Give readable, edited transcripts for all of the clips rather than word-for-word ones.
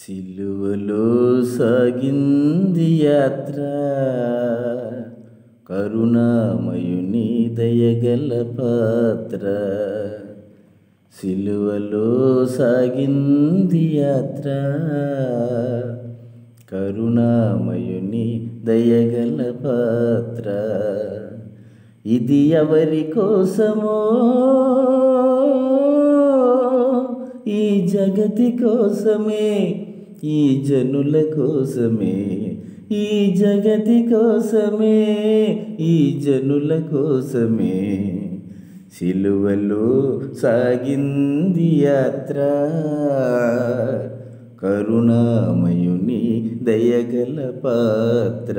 సిలువలో సాగింది యాత్ర, కరుణామయుని దయగల పాత్ర. సిలువలో సాగింది యాత్ర, కరుణామయుని దయగల పాత్ర. ఇది ఎవరి కోసమో, ఈ జగతి కోసమే, ఈ జనుల కోసమే, ఈ జగతి కోసమే, ఈ జనుల కోసమే. సిలువలో సాగింది యాత్ర, కరుణామయుని దయగల పాత్ర.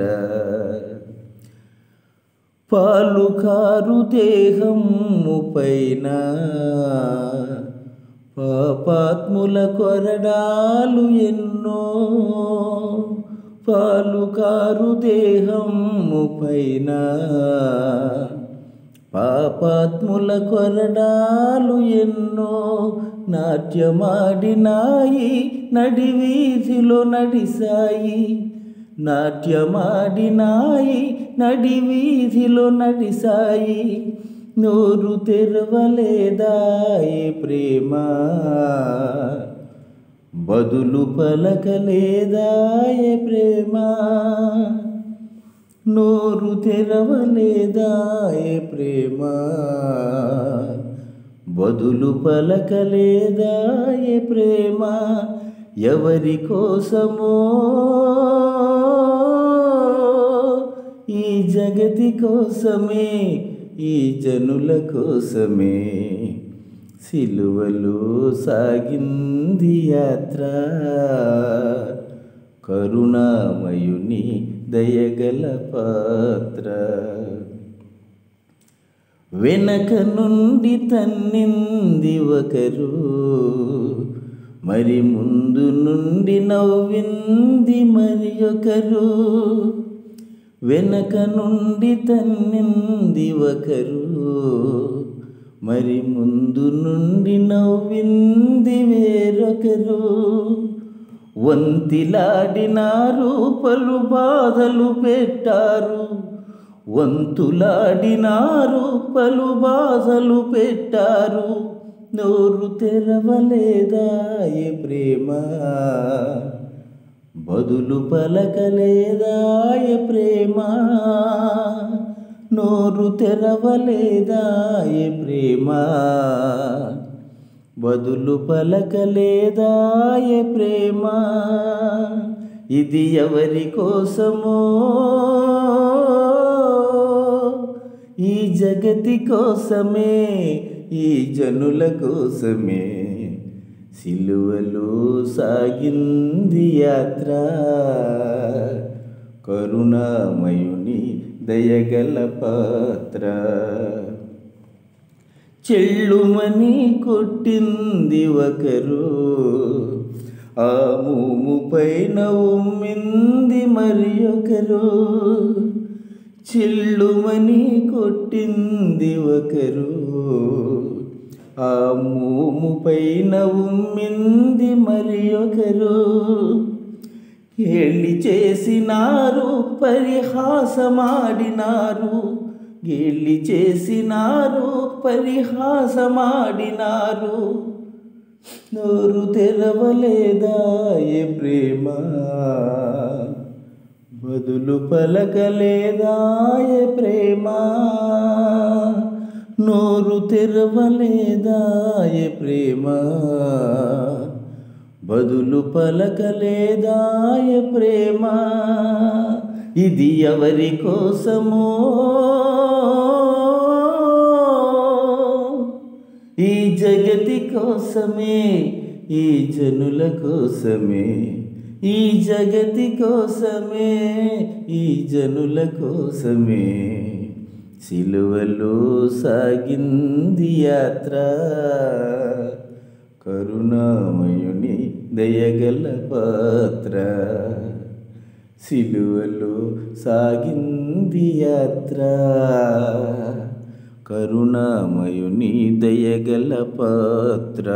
పాలుకారు దేహము పైన పాపాత్ముల కొరడాలు ఎన్నో, పాలుకారు దేహము పైన పాపాత్ముల కొరడాలు ఎన్నో. నాట్యమాడినాయి నడివీధిలో నడిసాయి, నాట్యమాడినాయి నడివీధిలో నడిసాయి. నోరు తెరవలేదాయే ప్రేమ, బదులు పలకలేదాయే ప్రేమ. నోరు తెరవలేదాయే ప్రేమ, బదులు పలకలేదాయే ప్రేమ. ఎవరి కోసమో, ఈ జగతి కోసమే, ఈ జనుల కోసమే. సిలువలో సాగింది యాత్ర, కరుణామయుని దయగల పాత్ర. వెనక నుండి తన్నింది ఒకరు, మరి ముందు నుండి నవ్వింది మరి ఒకరు. వెనక నుండి తన్నింది ఒకరు, మరి ముందు నుండి నవ్వింది వేరొకరు. వంతిలాడినారు, పలు బాధలు పెట్టారు, వంతులాడినారు, పలు బాధలు పెట్టారు. నోరు తెరవలేదాయే ప్రేమ, బదులు పలకలేదాయే ప్రేమ. నోరు తెరవలేదాయే ప్రేమ, బదులు పలకలేదాయే ప్రేమ. ఇది ఎవరి కోసమో, ఈ జగతి కోసమే, ఈ జనుల కోసమే. సిలువలో సాగింది యాత్ర, కరుణామయుని దయగల పాత్ర. చెళ్ళుమని కొట్టింది ఒకరు, ఆ మూము పైన ఉమ్మింది మరి ఒకరు. చెళ్ళుమని కొట్టింది ఒకరు, ఆ మూము పైన ఉమ్మింది మరి ఒకరు. గేలి చేసినారు, పరిహాసమాడినారు, గేలి చేసినారు, పరిహాసమాడినారు. నోరు తెరవలేదాయే ప్రేమ, బదులు పలకలేదాయే ప్రేమ. నోరు తెరవలేదాయే ప్రేమ, బదులు పలకలేదాయే ప్రేమ. ఇది ఎవరి కోసమో, ఈ జగతి కోసమే, ఈ జనుల కోసమే, ఈ జగతి కోసమే, ఈ జనుల కోసమే. సిలువలో సాగింది యాత్ర, కరుణామయుని దయగల పాత్ర. సిలువలో సాగింది యాత్ర, కరుణామయుని దయగల పాత్ర.